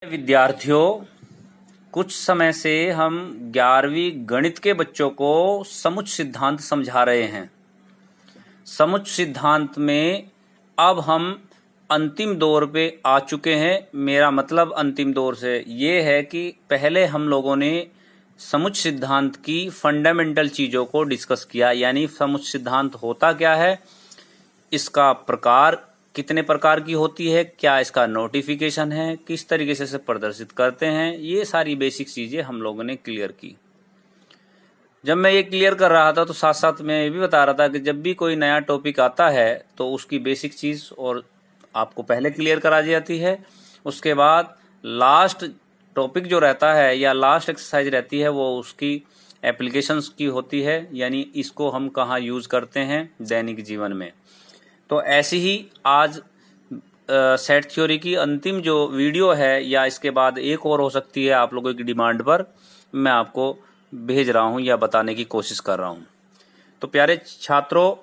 विद्यार्थियों, कुछ समय से हम 11वीं गणित के बच्चों को समुच्चय सिद्धांत समझा रहे हैं। समुच्चय सिद्धांत में अब हम अंतिम दौर पे आ चुके हैं। मेरा मतलब अंतिम दौर से ये है कि पहले हम लोगों ने समुच्चय सिद्धांत की फंडामेंटल चीज़ों को डिस्कस किया, यानी समुच्चय सिद्धांत होता क्या है, इसका प्रकार कितने प्रकार की होती है, क्या इसका नोटिफिकेशन है, किस तरीके से इसे प्रदर्शित करते हैं, ये सारी बेसिक चीज़ें हम लोगों ने क्लियर की। जब मैं ये क्लियर कर रहा था तो साथ साथ मैं ये भी बता रहा था कि जब भी कोई नया टॉपिक आता है तो उसकी बेसिक चीज़ और आपको पहले क्लियर करा दी जाती है। उसके बाद लास्ट टॉपिक जो रहता है या लास्ट एक्सरसाइज रहती है वो उसकी एप्लीकेशंस की होती है, यानी इसको हम कहाँ यूज़ करते हैं दैनिक जीवन में। तो ऐसी ही आज सेट थ्योरी की अंतिम जो वीडियो है या इसके बाद एक और हो सकती है, आप लोगों की डिमांड पर मैं आपको भेज रहा हूं या बताने की कोशिश कर रहा हूं। तो प्यारे छात्रों,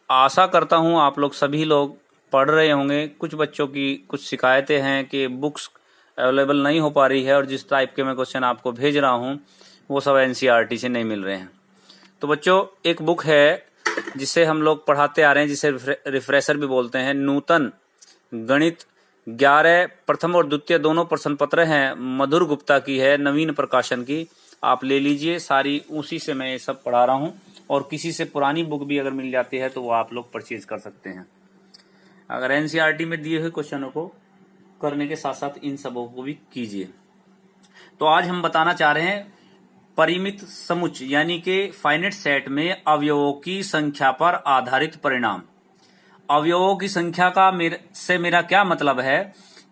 आशा करता हूं आप लोग सभी लोग पढ़ रहे होंगे। कुछ बच्चों की कुछ शिकायतें हैं कि बुक्स अवेलेबल नहीं हो पा रही है और जिस टाइप के मैं क्वेश्चन आपको भेज रहा हूं वो सब एनसीईआरटी से नहीं मिल रहे हैं। तो बच्चों, एक बुक है जिसे हम लोग पढ़ाते आ रहे हैं, जिसे रिफ्रेशर भी बोलते हैं। नूतन गणित 11 प्रथम और द्वितीय दोनों प्रश्न पत्र हैं, मधुर गुप्ता की है, नवीन प्रकाशन की। आप ले लीजिए, सारी उसी से मैं ये सब पढ़ा रहा हूँ। और किसी से पुरानी बुक भी अगर मिल जाती है तो वो आप लोग परचेज कर सकते हैं। अगर एनसीईआरटी में दिए हुए क्वेश्चनों को करने के साथ साथ इन सबों को भी कीजिए। तो आज हम बताना चाह रहे हैं परिमित समुच्चय यानी कि फाइनाइट सेट में अवयवों की संख्या पर आधारित परिणाम। अवयवों की संख्या का मेरा क्या मतलब है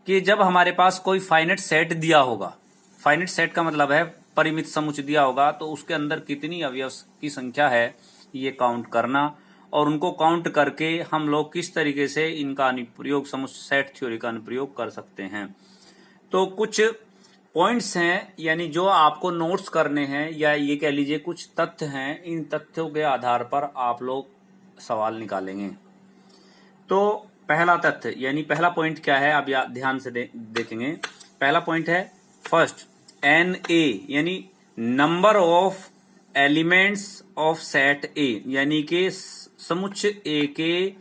कि जब हमारे पास कोई फाइनाइट सेट दिया होगा, फाइनाइट सेट का मतलब है परिमित समुच्चय दिया होगा, तो उसके अंदर कितनी अवयव की संख्या है ये काउंट करना, और उनको काउंट करके हम लोग किस तरीके से इनका अनुप्रयोग समुच्चय सेट थ्योरी का अनुप्रयोग कर सकते हैं। तो कुछ पॉइंट्स हैं, यानी जो आपको नोट्स करने हैं, या ये कह लीजिए कुछ तथ्य हैं, इन तथ्यों के आधार पर आप लोग सवाल निकालेंगे। तो पहला तथ्य यानी पहला पॉइंट क्या है, आप ध्यान से देखेंगे। पहला पॉइंट है फर्स्ट, एन ए यानी number of elements of set ए, यानी कि समुच्चय ए के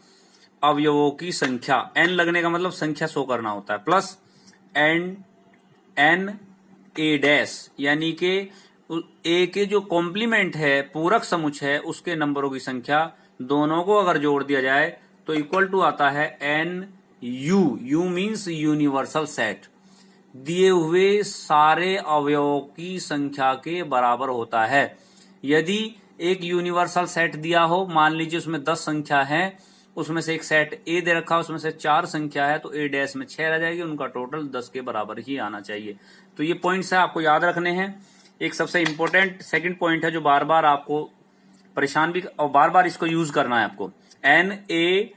अवयवों की संख्या। एन लगने का मतलब संख्या शो करना होता है, प्लस एन ए डैश, यानी कि ए के जो कॉम्प्लीमेंट है, पूरक समुच्चय है, उसके नंबरों की संख्या, दोनों को अगर जोड़ दिया जाए तो इक्वल टू आता है N U. U means universal set, दिए हुए सारे अवयवों की संख्या के बराबर होता है। यदि एक यूनिवर्सल सेट दिया हो, मान लीजिए उसमें 10 संख्या है, उसमें से एक सेट ए दे रखा है, उसमें से 4 संख्या है, तो ए डैश में 6 रह जाएगी, उनका टोटल 10 के बराबर ही आना चाहिए। तो ये पॉइंट्स है, आपको याद रखने हैं। एक सबसे इंपॉर्टेंट सेकंड पॉइंट है जो बार बार आपको परेशान भी और बार बार इसको यूज करना है आपको। N A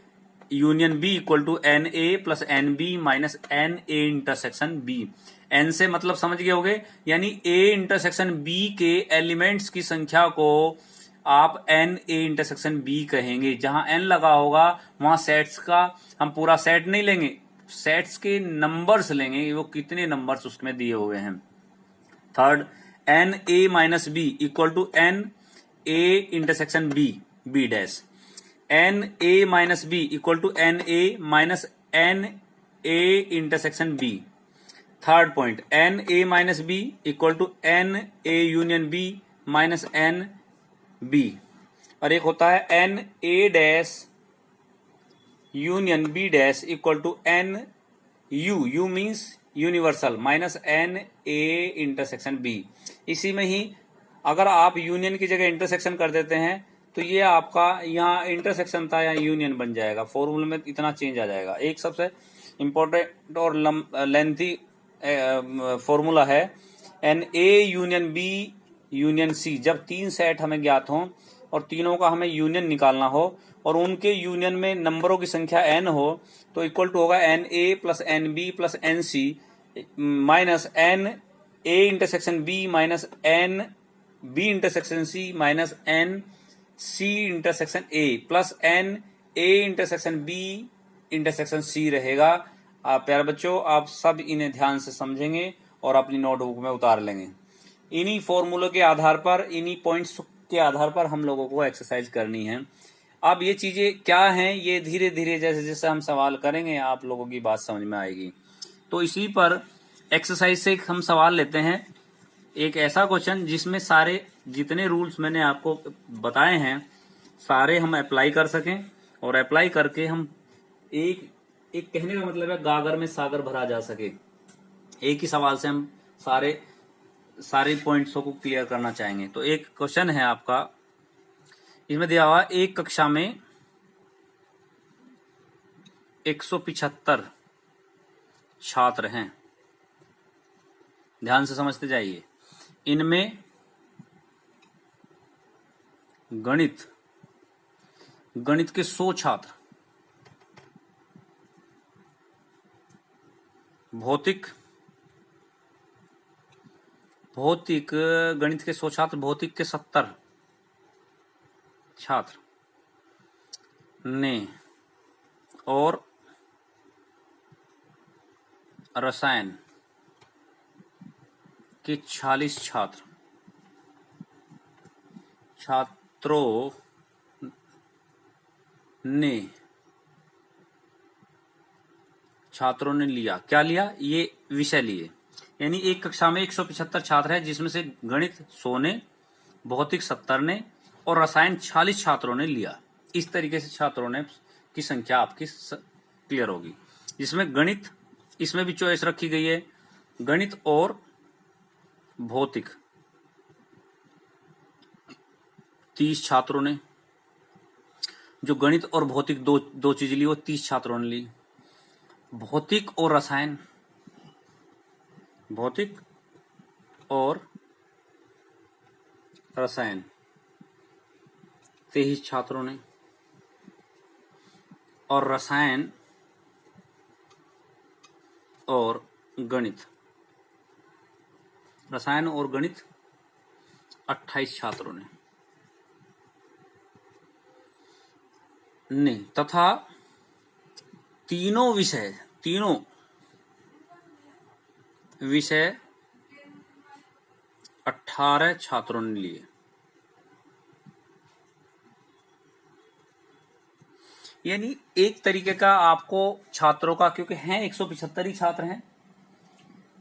union B equal to N A plus N B minus N A intersection B. N से मतलब समझ गए होगे, यानी ए इंटरसेक्शन बी के एलिमेंट्स की संख्या को आप एन ए इंटरसेक्शन बी कहेंगे। जहां एन लगा होगा वहां सेट्स का हम पूरा सेट नहीं लेंगे, सेट्स के नंबर्स लेंगे, वो कितने नंबर्स उसमें दिए हुए हैं। Third, N A minus B equal to N A intersection B, B dash. N A minus B equal to N A minus N A intersection B. Third point, N A minus B equal to N A union B minus N B. और एक होता है N A dash union B dash equal to N U, U means universal, minus N A intersection B. इसी में ही अगर आप union की जगह इंटरसेक्शन कर देते हैं तो ये आपका यहाँ इंटरसेक्शन था, यहाँ यूनियन बन जाएगा। फॉर्मूले में इतना चेंज आ जाएगा। एक सबसे इंपॉर्टेंट और लेंथी फॉर्मूला है N A union B union C. जब 3 सेट हमें ज्ञात हों और तीनों का हमें यूनियन निकालना हो और उनके यूनियन में नंबरों की संख्या एन हो, तो इक्वल टू होगा N A plus N B plus N C minus N A intersection B minus N B intersection C minus N C intersection A plus N A intersection B intersection C रहेगा। आप प्यारे बच्चों, आप सब इन्हें ध्यान से समझेंगे और अपनी नोटबुक में उतार लेंगे। इन्हीं फॉर्मूलों के आधार पर, इन्हीं पॉइंट्स के आधार पर हम लोगों को एक्सरसाइज करनी है। अब ये चीजें क्या हैं, ये धीरे धीरे जैसे जैसे हम सवाल करेंगे आप लोगों की बात समझ में आएगी। तो इसी पर एक्सरसाइज से हम सवाल लेते हैं, एक ऐसा क्वेश्चन जिसमें सारे जितने रूल्स मैंने आपको बताए हैं सारे हम अप्लाई कर सकें, और अप्लाई करके हम एक कहने का मतलब है गागर में सागर भरा जा सके। एक ही सवाल से हम सारे पॉइंट्सों को क्लियर करना चाहेंगे। तो एक क्वेश्चन है आपका, इसमें दिया हुआ एक कक्षा में 175 छात्र हैं। ध्यान से समझते जाइए। इनमें गणित के 100 छात्र, भौतिक गणित के 100 छात्र, भौतिक के 70 छात्र ने, और रसायन के 40 छात्रों ने लिया। क्या लिया? ये विषय लिए। यानी एक कक्षा में 175 छात्र है, जिसमें से गणित 100 ने, भौतिक 70 ने और रसायन 40 छात्रों ने लिया। इस तरीके से छात्रों ने की संख्या आपकी क्लियर होगी। जिसमें गणित, इसमें भी चॉइस रखी गई है, गणित और भौतिक 30 छात्रों ने, जो गणित और भौतिक दो चीज ली वो 30 छात्रों ने ली। भौतिक और रसायन, भौतिक और रसायन 23 छात्रों ने, और रसायन और गणित 28 छात्रों ने तथा तीनों विषय 18 छात्रों ने लिए। यानी एक तरीके का आपको छात्रों का, क्योंकि हैं 175 ही छात्र हैं,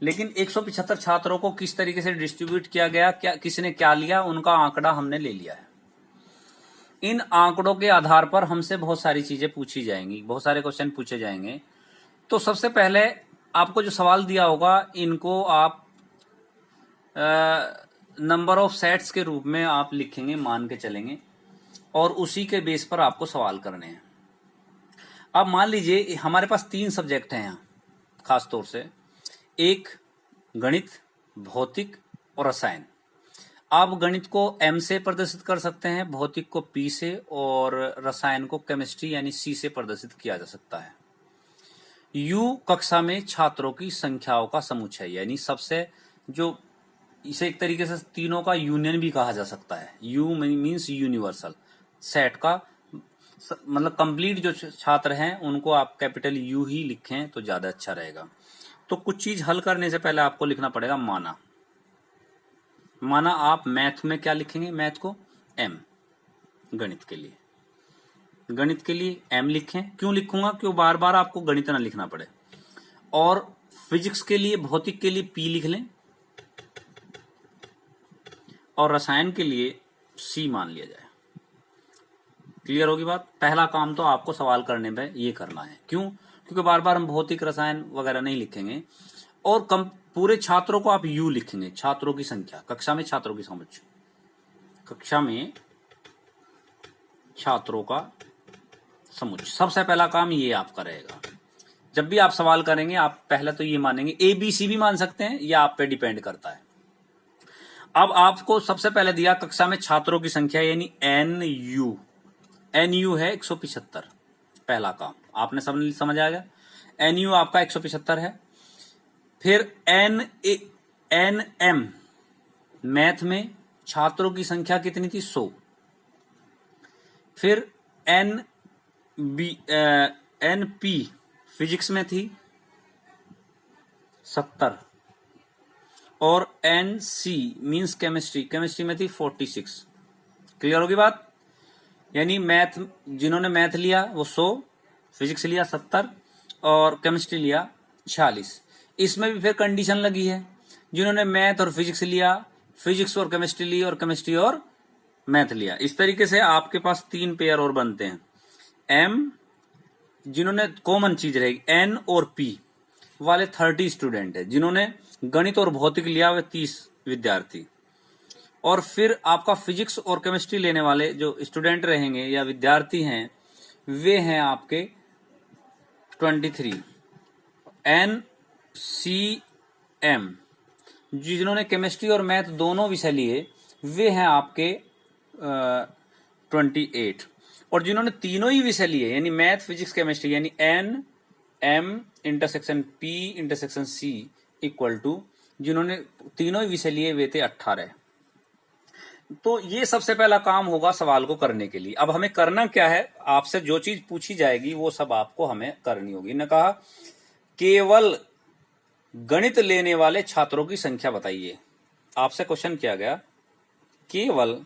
लेकिन 175 छात्रों को किस तरीके से डिस्ट्रीब्यूट किया गया, क्या किसने क्या लिया, उनका आंकड़ा हमने ले लिया है। इन आंकड़ों के आधार पर हमसे बहुत सारी चीजें पूछी जाएंगी, बहुत सारे क्वेश्चन पूछे जाएंगे। तो सबसे पहले आपको जो सवाल दिया होगा, इनको आप नंबर ऑफ सेट्स के रूप में आप लिखेंगे, मान के चलेंगे, और उसी के बेस पर आपको सवाल करने हैं। अब मान लीजिए हमारे पास 3 सब्जेक्ट हैं यहाँ, खास तौर से एक गणित, भौतिक और रसायन। आप गणित को M से प्रदर्शित कर सकते हैं, भौतिक को P से, और रसायन को केमिस्ट्री यानी C से प्रदर्शित किया जा सकता है। U कक्षा में छात्रों की संख्याओं का समुच्चय, यानी सबसे, जो इसे एक तरीके से तीनों का यूनियन भी कहा जा सकता है। U मीन्स यूनिवर्सल, सेट का मतलब कंप्लीट जो छात्र हैं उनको आप कैपिटल U ही लिखें तो ज्यादा अच्छा रहेगा। तो कुछ चीज हल करने से पहले आपको लिखना पड़ेगा माना आप मैथ में क्या लिखेंगे, मैथ को M, गणित के लिए M लिखें। क्यों लिखूंगा? क्यों बार बार आपको गणित ना लिखना पड़े। और फिजिक्स के लिए, भौतिक के लिए P लिख लें, और रसायन के लिए C मान लिया जाए। क्लियर होगी बात? पहला काम तो आपको सवाल करने में ये करना है। क्यों? क्योंकि बार बार हम भौतिक, रसायन वगैरह नहीं लिखेंगे। और पूरे छात्रों को आप U लिखेंगे, छात्रों की संख्या, कक्षा में छात्रों की समुच्चय, कक्षा में छात्रों का समुच्चय। सबसे पहला काम ये आपका रहेगा। जब भी आप सवाल करेंगे आप पहले तो ये मानेंगे, ABC भी मान सकते हैं, या आप पे डिपेंड करता है। अब आपको सबसे पहले दिया कक्षा में छात्रों की संख्या, यानी NU है 175। पहला काम आपने समझ आ गया, NU आपका 175 है। फिर NM, मैथ में छात्रों की संख्या कितनी थी? 100। फिर NP फिजिक्स में थी 70 और NC मींस केमिस्ट्री में थी 46। क्लियर होगी बात? यानी मैथ, जिन्होंने मैथ लिया वो 100, फिजिक्स लिया 70 और केमिस्ट्री लिया 46। इसमें भी फिर कंडीशन लगी है, जिन्होंने मैथ और फिजिक्स लिया, फिजिक्स और केमिस्ट्री ली और केमिस्ट्री और मैथ लिया। इस तरीके से आपके पास 3 पेयर और बनते हैं। M जिन्होंने कॉमन चीज रहेगी, N और P वाले 30 स्टूडेंट है। जिन्होंने गणित और भौतिक लिया वे 30 विद्यार्थी। और फिर आपका फिजिक्स और केमिस्ट्री लेने वाले जो स्टूडेंट रहेंगे या विद्यार्थी हैं वे हैं आपके 23। NCM जिन्होंने केमिस्ट्री और मैथ दोनों विषय लिए वे हैं आपके 28। और जिन्होंने तीनों ही विषय लिए यानी मैथ फिजिक्स केमिस्ट्री यानी NM intersection P intersection C equal to जिन्होंने तीनों ही विषय लिए वे थे 18। तो ये सबसे पहला काम होगा सवाल को करने के लिए। अब हमें करना क्या है, आपसे जो चीज पूछी जाएगी वो सब आपको हमें करनी होगी। ने कहा केवल गणित लेने वाले छात्रों की संख्या बताइए। आपसे क्वेश्चन किया गया केवल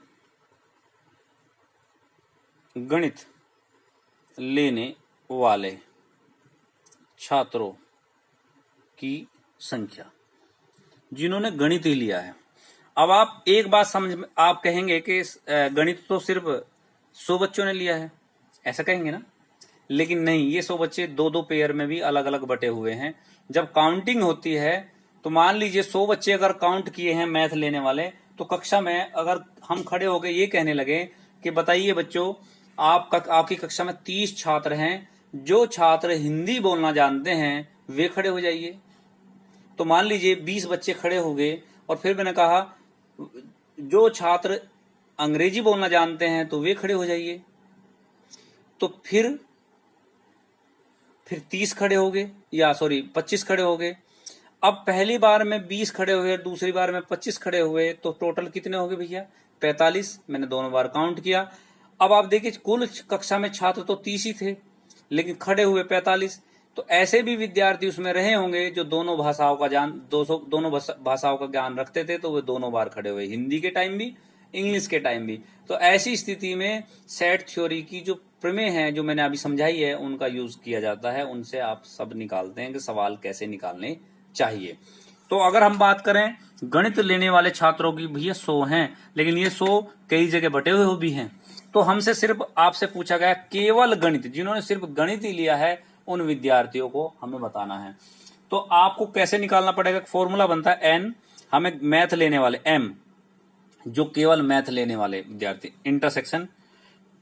गणित लेने वाले छात्रों की संख्या जिन्होंने गणित ही लिया है। अब आप एक बात समझ, आप कहेंगे कि गणित तो सिर्फ 100 बच्चों ने लिया है, ऐसा कहेंगे ना? लेकिन नहीं, ये 100 बच्चे 2-2 पेयर में भी अलग अलग बटे हुए हैं। जब काउंटिंग होती है तो मान लीजिए 100 बच्चे अगर काउंट किए हैं मैथ लेने वाले, तो कक्षा में अगर हम खड़े होकर ये कहने लगे कि बताइए बच्चों, आपकी कक्षा में 30 छात्र हैं, जो छात्र हिंदी बोलना जानते हैं वे खड़े हो जाइए। तो मान लीजिए 20 बच्चे खड़े हो गए और फिर मैंने कहा जो छात्र अंग्रेजी बोलना जानते हैं तो वे खड़े हो जाइए। तो फिर 30 खड़े हो गए, या सॉरी 25 खड़े हो गए। अब पहली बार में 20 खड़े हुए, दूसरी बार में 25 खड़े हुए, तो टोटल कितने हो गए भैया? 45। मैंने दोनों बार काउंट किया। अब आप देखिए कुल कक्षा में छात्र तो 30 ही थे लेकिन खड़े हुए 45। तो ऐसे भी विद्यार्थी उसमें रहे होंगे जो दोनों भाषाओं का ज्ञान रखते थे, तो वे दोनों बार खड़े हुए, हिंदी के टाइम भी इंग्लिश के टाइम भी। तो ऐसी स्थिति में सेट थ्योरी की जो प्रमेय है जो मैंने अभी समझाई है उनका यूज किया जाता है। उनसे आप सब निकालते हैं कि सवाल कैसे निकालने चाहिए। तो अगर हम बात करें गणित लेने वाले छात्रों की, भैया 100 हैं, लेकिन ये 100 कई जगह बटे हुए भी हैं। तो हमसे सिर्फ आपसे पूछा गया केवल गणित, जिन्होंने सिर्फ गणित ही लिया है उन विद्यार्थियों को हमें बताना है। तो आपको कैसे निकालना पड़ेगा? फॉर्मूला बनता है N, हमें मैथ लेने वाले M, जो केवल मैथ लेने वाले विद्यार्थी, इंटरसेक्शन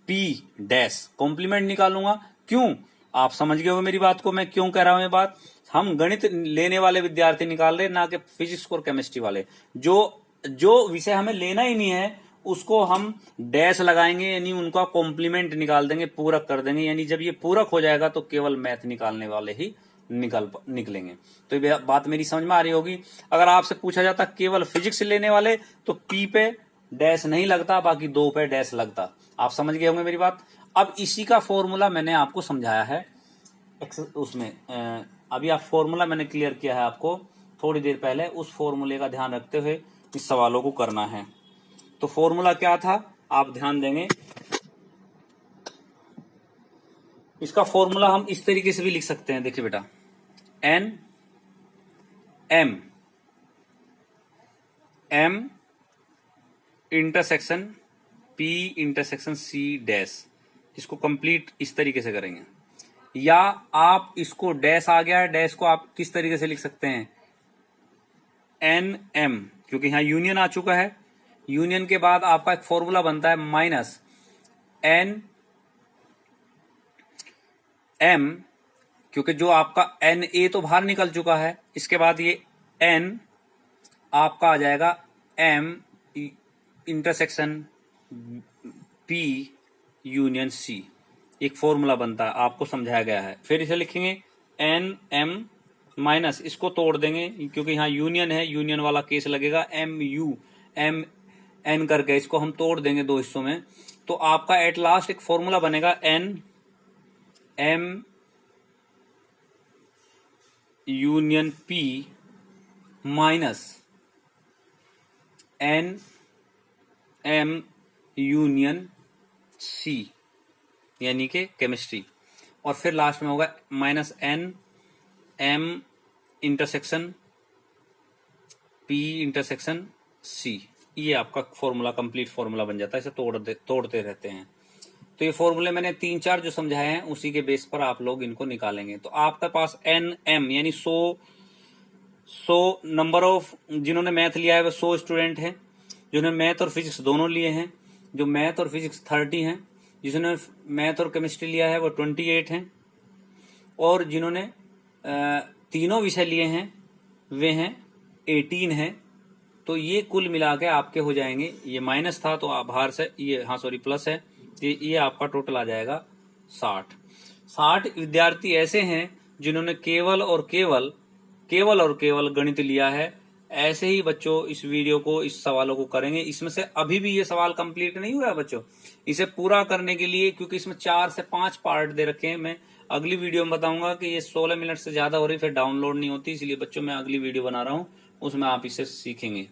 P डैश, कॉम्प्लीमेंट निकालूंगा। क्यों? आप समझ गए हो मेरी बात को, मैं क्यों कह रहा हूं ये बात। हम गणित लेने वाले विद्यार्थी निकाल रहे, ना कि फिजिक्स और केमिस्ट्री वाले। जो विषय हमें लेना ही नहीं है उसको हम डैश लगाएंगे, यानी उनका कॉम्प्लीमेंट निकाल देंगे, पूरक कर देंगे। यानी जब ये पूरक हो जाएगा तो केवल मैथ निकालने वाले ही निकलेंगे। तो ये बात मेरी समझ में आ रही होगी। अगर आपसे पूछा जाता केवल फिजिक्स लेने वाले तो P पे डैश नहीं लगता, बाकी 2 पे डैश लगता। आप समझ गए होंगे मेरी बात। अब इसी का फॉर्मूला मैंने आपको समझाया है उसमें, अभी आप फॉर्मूला मैंने क्लियर किया है आपको थोड़ी देर पहले। उस फॉर्मूले का ध्यान रखते हुए इस सवालों को करना है। तो फॉर्मूला क्या था आप ध्यान देंगे। इसका फॉर्मूला हम इस तरीके से भी लिख सकते हैं, देखिए बेटा, N M intersection P intersection C dash. इसको कंप्लीट इस तरीके से करेंगे, या आप इसको डैश आ गया है, डैश को आप किस तरीके से लिख सकते हैं? NM, क्योंकि यहां यूनियन आ चुका है। यूनियन के बाद आपका एक फॉर्मूला बनता है माइनस NM, क्योंकि जो आपका NA तो बाहर निकल चुका है। इसके बाद ये N आपका आ जाएगा M intersection P union C। एक फॉर्मूला बनता है, आपको समझाया गया है। फिर इसे लिखेंगे NM माइनस, इसको तोड़ देंगे क्योंकि यहाँ यूनियन है, यूनियन वाला केस लगेगा, MN करके इसको हम तोड़ देंगे 2 हिस्सों में। तो आपका एट लास्ट एक फॉर्मूला बनेगा NM union P minus N M union C यानी कि केमिस्ट्री, और फिर लास्ट में होगा minus N M intersection P intersection C. ये आपका फॉर्मूला कंप्लीट फॉर्मूला बन जाता है। इसे तोड़ते रहते हैं। तो ये फॉर्मूले मैंने 3-4 जो समझाए हैं उसी के बेस पर आप लोग इनको निकालेंगे। तो आपके पास एन एम यानी 100 नंबर ऑफ, जिन्होंने मैथ लिया है वो 100 स्टूडेंट हैं, जिन्होंने मैथ और फिजिक्स दोनों लिए हैं, जो मैथ और फिजिक्स 30 हैं, जिन्होंने मैथ और केमिस्ट्री लिया है वो 28 हैं, और जिन्होंने तीनों विषय लिए हैं वे हैं 18 हैं। तो ये कुल मिला के आपके हो जाएंगे, ये माइनस था तो आप बाहर से ये, हाँ सॉरी प्लस है, ये आपका टोटल आ जाएगा 60 विद्यार्थी ऐसे हैं जिन्होंने केवल और केवल गणित लिया है। ऐसे ही बच्चों इस वीडियो को, इस सवालों को करेंगे। इसमें से अभी भी ये सवाल कंप्लीट नहीं हुआ है बच्चों। इसे पूरा करने के लिए, क्योंकि इसमें 4 से 5 पार्ट दे रखे हैं, मैं अगली वीडियो में बताऊंगा कि ये 16 मिनट से ज्यादा हो रही, फिर डाउनलोड नहीं होती, इसलिए बच्चों मैं अगली वीडियो बना रहा हूं, उसमें आप इसे सीखेंगे।